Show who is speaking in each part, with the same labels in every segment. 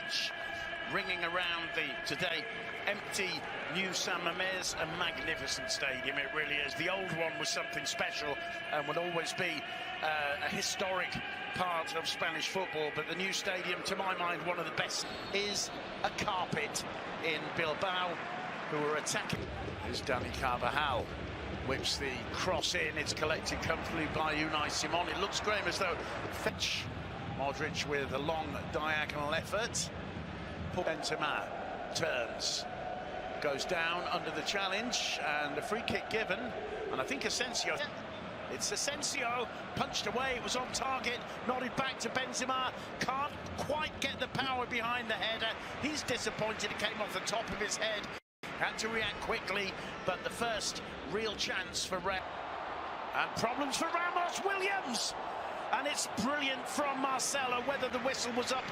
Speaker 1: Fetch ringing around the today empty new San Mamés, a magnificent stadium. It really is. The old one was something special and will always be a historic part of Spanish football, but the new stadium, to my mind, one of the best, is a carpet in Bilbao, who are attacking. Here's Dani Carvajal, whips the cross in. It's collected comfortably by Unai Simon. It looks, Graham, as though Fetch, Modric with a long diagonal effort. Benzema turns, goes down under the challenge, and a free kick given. And I think Asensio, it's Asensio, punched away, it was on target, nodded back to Benzema, can't quite get the power behind the header. He's disappointed, it came off the top of his head, had to react quickly, but the first real chance for Ramos. And problems for Ramos, Williams! And it's brilliant from Marcelo, whether the whistle was up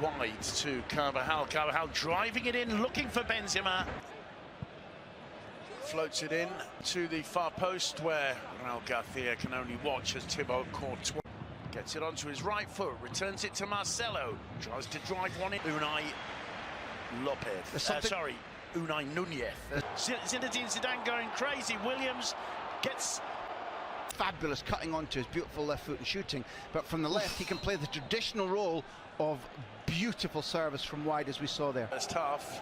Speaker 1: wide to Carvajal. Carvajal driving it in, looking for Benzema. Floats it in to the far post where Raul Garcia can only watch as Thibaut Courtois gets it onto his right foot, returns it to Marcelo, tries to drive one in. Unai Núñez. Zinedine Zidane going crazy. Williams gets...
Speaker 2: Fabulous cutting onto his beautiful left foot and shooting, but from the left he can play the traditional role of beautiful service from wide, as we saw there.
Speaker 1: That's tough.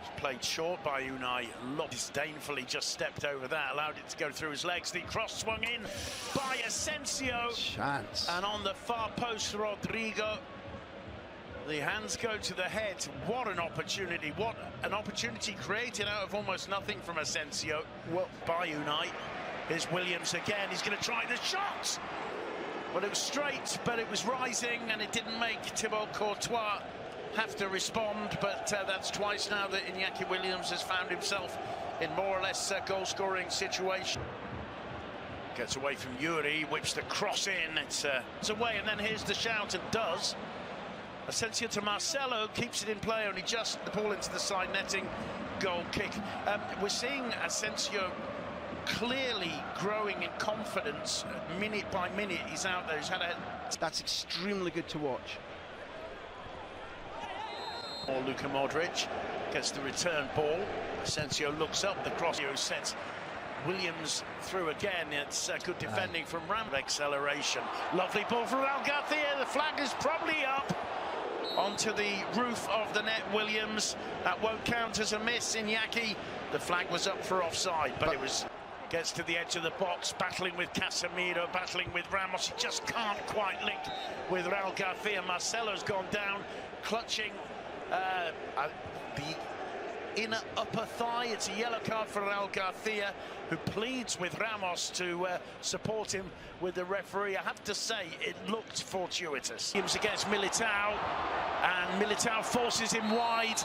Speaker 1: It's played short by Unai. Disdainfully just stepped over that, allowed it to go through his legs. The cross swung in by Asensio.
Speaker 2: Chance.
Speaker 1: And on the far post, Rodrigo. The hands go to the head. What an opportunity. What an opportunity created out of almost nothing from Asensio. Well, by Unai. Here's Williams again, he's going to try the shot! Well, it was straight, but it was rising, and it didn't make Thibaut Courtois have to respond, but that's twice now that Iñaki Williams has found himself in more or less a goal-scoring situation. Gets away from Yuri, whips the cross in, it's away, and then here's the shout, and does. Asensio to Marcelo, keeps it in play, only just the ball into the side netting, goal kick. We're seeing Asensio clearly growing in confidence minute by minute. He's out there, he's had a...
Speaker 2: That's extremely good to watch.
Speaker 1: Or Luka Modric gets the return ball. Asensio looks up, the cross sets Williams through again. It's good defending from Ram. Acceleration. Lovely ball from Raul Garcia. The flag is probably up onto the roof of the net. Williams, that won't count as a miss. Iñaki, the flag was up for offside, but it was... Gets to the edge of the box, battling with Casemiro, battling with Ramos. He just can't quite link with Raul Garcia. Marcelo's gone down, clutching the inner upper thigh. It's a yellow card for Raul Garcia, who pleads with Ramos to support him with the referee. I have to say, it looked fortuitous. Games against Militao, and Militao forces him wide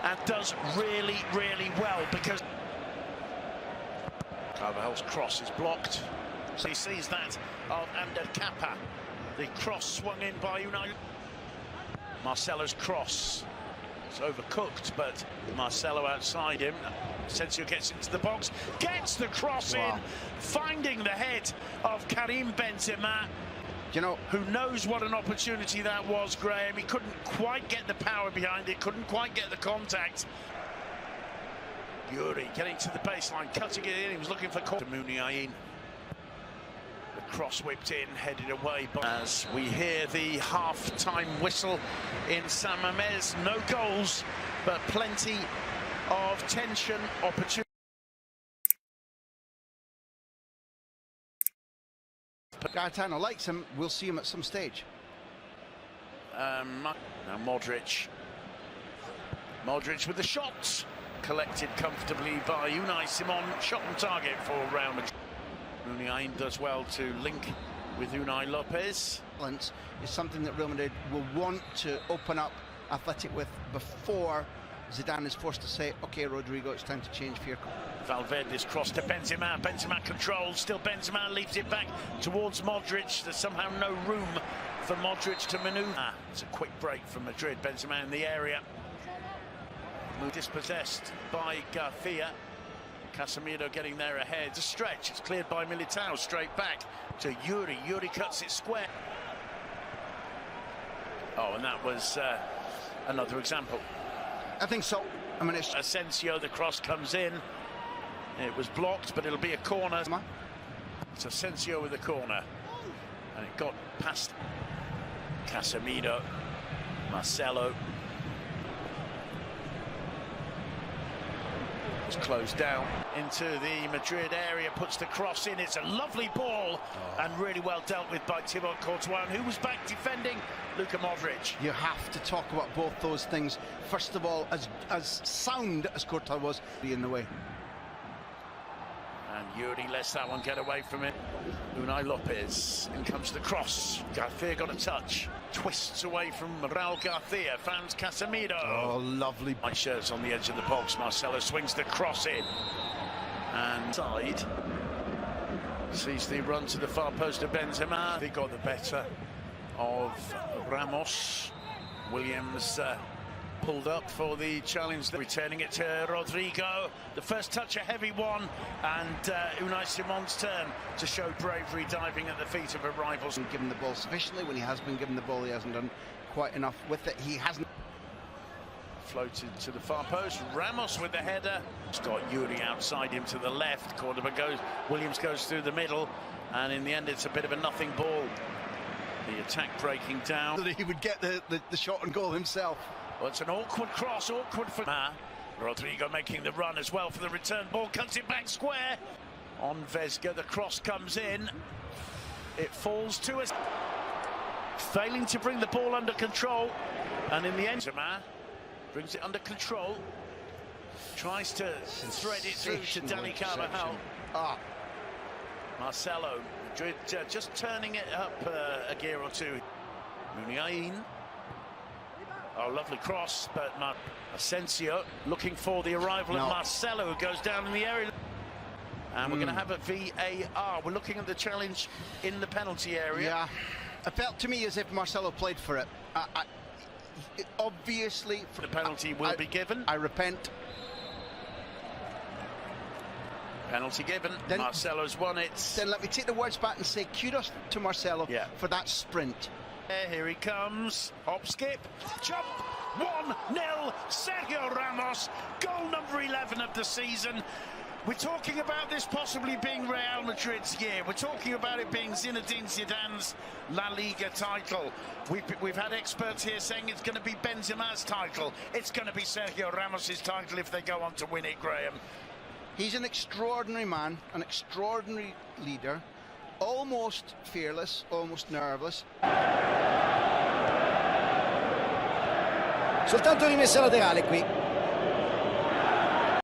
Speaker 1: and does really, really well, because Carvajal's cross is blocked. So he sees that of Ander Kappa. The cross swung in by Unai. Marcelo's cross. It's overcooked, but Marcelo outside him. Asensio gets into the box, gets the cross in, finding the head of Karim Benzema.
Speaker 2: You know,
Speaker 1: who knows what an opportunity that was, Graham. He couldn't quite get the power behind it, couldn't quite get the contact. Yuri getting to the baseline, cutting it in. He was looking for Muniain. The cross whipped in, headed away. As we hear the half-time whistle in San Mamés. No goals, but plenty of tension, opportunity.
Speaker 2: Gaetano likes him. We'll see him at some stage.
Speaker 1: Now Modric. Modric with the shots. Collected comfortably by Unai Simon. Shot on target for Real Madrid. Muniain does well to link with Unai Lopez.
Speaker 2: Is something that Real Madrid will want to open up Athletic with before Zidane is forced to say, okay, Rodrigo, it's time to change for your...
Speaker 1: Valverde's cross to Benzema. Benzema controls. Still Benzema leaves it back towards Modric. There's somehow no room for Modric to manoeuvre. It's a quick break from Madrid. Benzema in the area. Dispossessed by Garcia. Casemiro getting there ahead. It's a stretch. It's cleared by Militao. Straight back to Yuri. Yuri cuts it square. Oh, Oh, and that was another example.
Speaker 2: I think so. I mean, it's
Speaker 1: Asensio, the cross comes in. It was blocked, but it'll be a corner. It's Asensio with the corner. And it got past Casemiro, Marcelo. It's closed down into the Madrid area, puts the cross in. It's a lovely ball and really well dealt with by Thibaut Courtois. And who was back defending? Luka Modric.
Speaker 2: You have to talk about both those things. First of all, as sound as Courtois was, be in the way.
Speaker 1: And Yuri lets that one get away from it. Unai Lopez. In comes the cross. Garcia got a touch. Twists away from Raul Garcia. Finds Casemiro.
Speaker 2: Oh, lovely.
Speaker 1: White shirts on the edge of the box. Marcelo swings the cross in. And side. Sees the run to the far post of Benzema. He got the better of Ramos. Williams pulled up for the challenge, returning it to Rodrigo. The first touch, a heavy one, and Unai Simon's turn to show bravery, diving at the feet of a rival.
Speaker 2: Given the ball sufficiently. When he has been given the ball, he hasn't done quite enough with it. He hasn't.
Speaker 1: Floated to the far post. Ramos with the header. It's got Yuri outside him to the left. Cordoba goes. Williams goes through the middle, and in the end, it's a bit of a nothing ball. The attack breaking down.
Speaker 2: That he would get the shot and goal himself.
Speaker 1: Well, it's an awkward cross, awkward for Rodrigo making the run as well for the return ball, cuts it back square. On Vesga, the cross comes in. It falls to us. Failing to bring the ball under control. And in the end, Benzema brings it under control. Tries to thread it through to Dani Carvajal. Marcelo, just turning it up a gear or two. Muniain. Oh, lovely cross, but Asensio looking for the arrival of Marcelo, who goes down in the area. And we're going to have a VAR. We're looking at the challenge in the penalty area.
Speaker 2: Yeah, it felt to me as if Marcelo played for it. Obviously,
Speaker 1: the penalty will be given.
Speaker 2: I repent.
Speaker 1: Penalty given.
Speaker 2: Then,
Speaker 1: Marcelo's won it.
Speaker 2: Then let me take the words back and say kudos to Marcelo for that sprint.
Speaker 1: Here he comes. Hop, skip, jump. 1-0. Sergio Ramos. Goal number 11 of the season. We're talking about this possibly being Real Madrid's year. We're talking about it being Zinedine Zidane's La Liga title. We've had experts here saying it's going to be Benzema's title. It's going to be Sergio Ramos's title if they go on to win it, Graham.
Speaker 2: He's an extraordinary man, an extraordinary leader, almost fearless, almost nervous.
Speaker 3: Soltanto rimessa laterale qui.